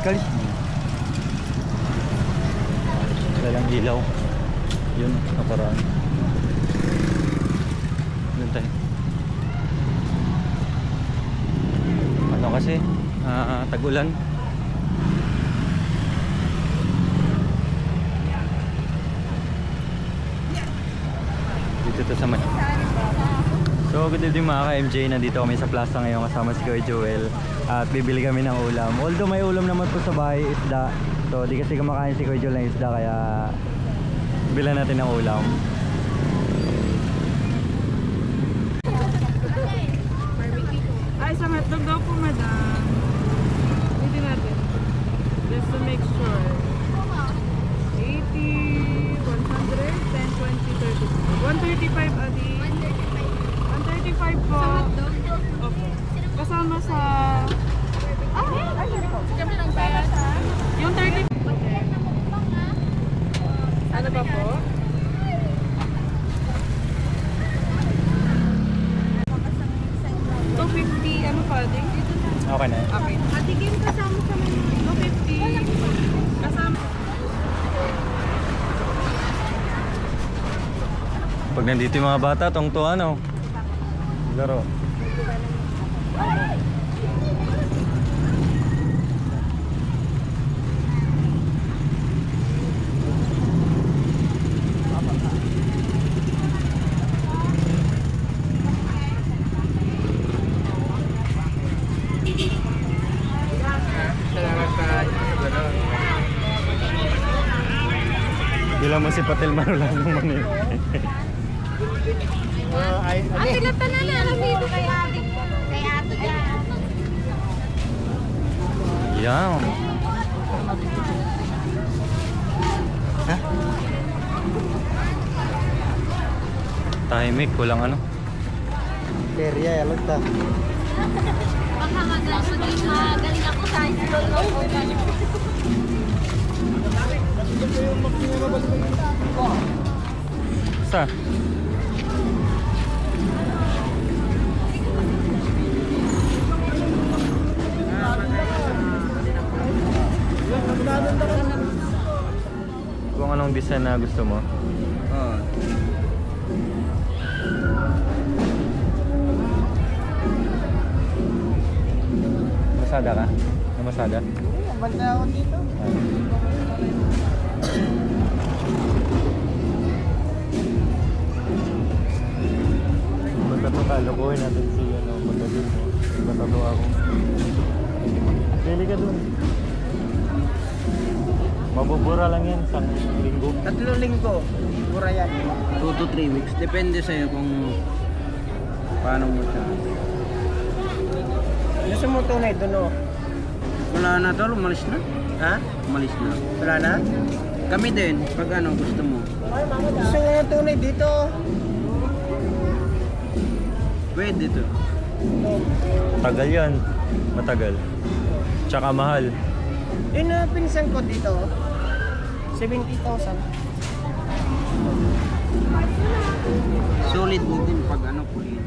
kalis mo. Walang ilaw. Yun, nakaraan. Doon tayo. Ano kasi? Tag-ulan. Dito to sa So, good evening mga ka-MJ. Nandito kami sa plaza ngayon kasama si Kuya Joel. At bibili kami ng ulam. Although may ulam naman po sa bahay, isda. So, di kasi kumakain si Kuya Joel ng isda. Kaya, bilan natin ng ulam. Ay, sa hotdog daw po, madam. Pwede natin. Just to make sure. 80, 100, 10, 20, 30. 135, Adi. 135 po. Opo. Kasama sa... Yung 30. Ano ba po? Ano pa, Ading? Okay na. Okay. Atigin kasama sa mga 250. Kasama. Pag nandito yung mga bata, tong-tuwa ano? Laro. Bilang mo si Patel Marulang ng Manila. Ate lata na na dito kay ate. Kay ate yan. Yan. Ha? Tahimik, kulang ano? Perya, alam ta. Baka magaling ako sa islol. Sa? Kung anong design na gusto mo? Oo. Masada ka? Masada? Banda ako dito. Lokohin natin si magdating mo. Matato ako. Pili ka dun. Mabubura lang yan, isang linggo. 3 linggo. Mura yan. 2 to 3 weeks. Depende sa'yo kung paano mo siya. Gusto mo tunay doon o? Wala na to, umalis na. Ha? Umalis na. Wala na? Kami din, pag ano gusto mo. Gusto mo tunay dito. Pwede to. Tagal yan. Matagal. Tsaka mahal. Yun na pinsan ko dito. 70,000. Solid din pag ano po yun.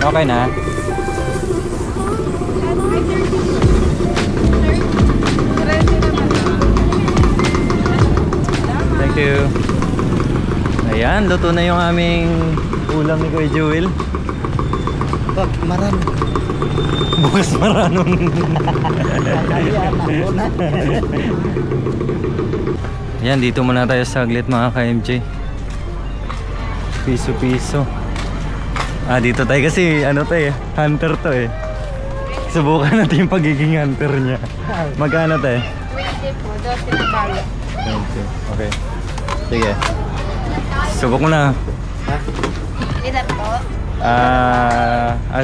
Okay na. Ay, 30. 30 naman. Yan, luto na yung aming ulam ni Kuya Jewel. Pag marami. Bukas maranong. Yan, dito muna tayo saglit mga ka-MJ. Piso-piso. Dito tayo kasi ano to eh, hunter to eh. Subukan natin yung pagiging hunter niya. Magkano to eh? 20 po, 12 na bala. 20. Okay. Sige. Subok mo na. Ilan po?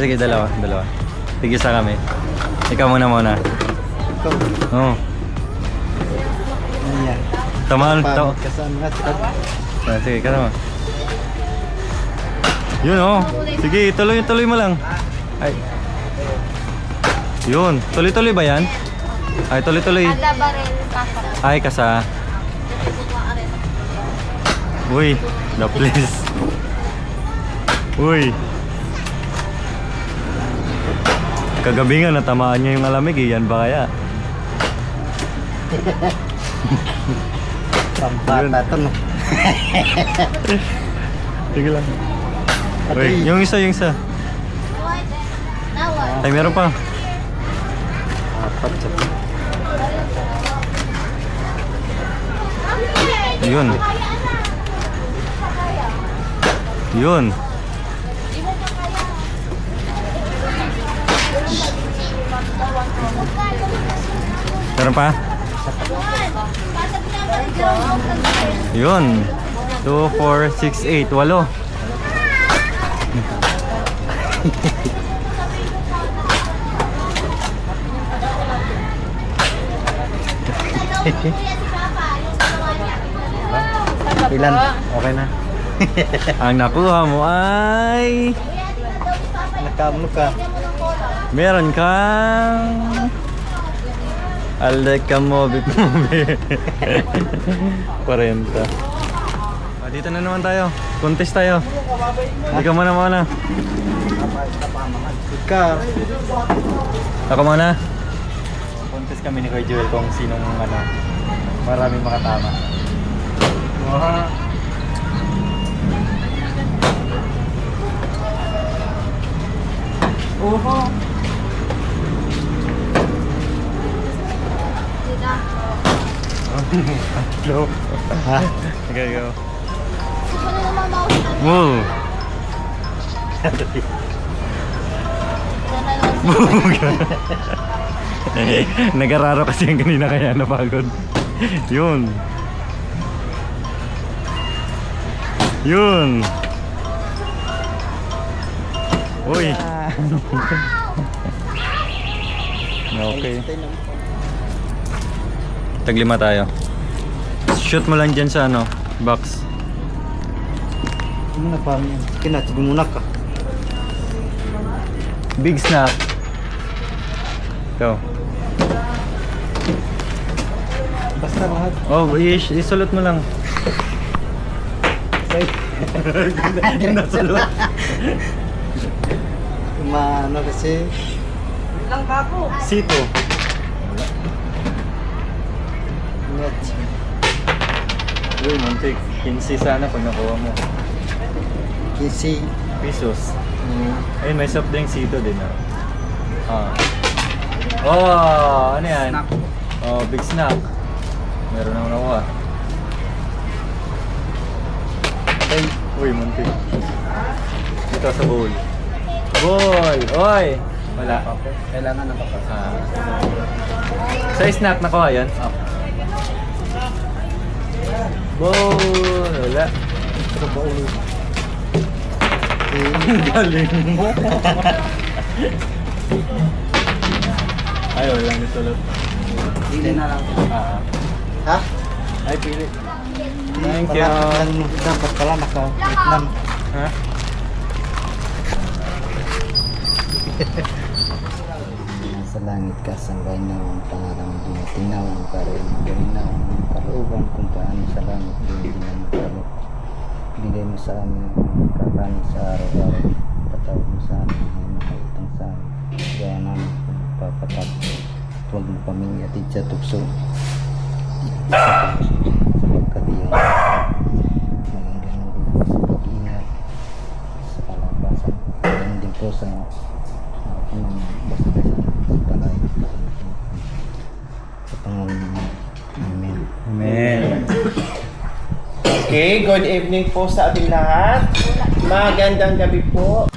Sige, dalawa. Tig-isa kami. Ikaw muna. Oo. Ayan. Tamaan. Kasama Sige, kasama. Yun oh. Sige, tuloy mo lang. Ay. Yun. Tuloy-tuloy ba yan? Ay, tuloy-tuloy. Ada ba rin kasa? Ay, kasa. Uy, the place. Uy. Kagabi nga natamaan niya yung alamig eh. Yan ba kaya? Pampata to no. Sige lang. Uy, yung isa. Ay, meron pa. Apat sa Yun. Meron pa? Yun. 2, 4, 6, 8. 8. ilan? Okay na. Ang nakuha mo ay Nakamno ka. meron kang Alekamovit movie. 40. Dito na naman tayo. Contest tayo. Ikaw muna. Ikaw. Ako muna. Contest kami ni Kuya Jewel kung sinong maraming makatama. Oho. Hello. Ha? Okay, go. Ano naman mouse? Whoa. Nag-araro kasi yung kanina kaya napagod. Yun. Uy. Okay. Taglima tayo. Shoot mo lang dyan sa box. Ano na pa yan? Kinatid muna ka. Big snack. Ikaw. Basta lahat. Oh, isulot mo lang. Nasulot. Ano kasi? Ilang kako? Sito. Net. Uy, muntik. 15 sana pag nakuha mo. Kisi. Pesos. Ayun, may soft drink sito din Oh, ano yan? Snack. Oh, big snack. Meron akong nakuha. Ay, uy, muntik. Dito sa bowl. Boy! Oy! Wala. Okay. Kailangan na kapag. Sa snack nakuha yan? Bowl! Wala. Ito ba ulo? Galing mo. Ay, walang nasulot. Hindi na lang. Ha? Ay, pili. Thank you. Dapat pala naka-Vietnam. Ha? Sa langit ka, sanggay na ang pangalan mo tinatinaw ang karoon ng gawinaw ang kalooban kung paano sa langit din ang kaloob. Bigay mo sa amin ang kakanin sa araw-araw. Patawad mo sa amin ang mga utang sa amin. Gaya namin kung papatab. Huwag mo kami atid sa tukso. Sapagkat iyon. Maging ganun din Okay, good evening po sa ating lahat. Magandang gabi po.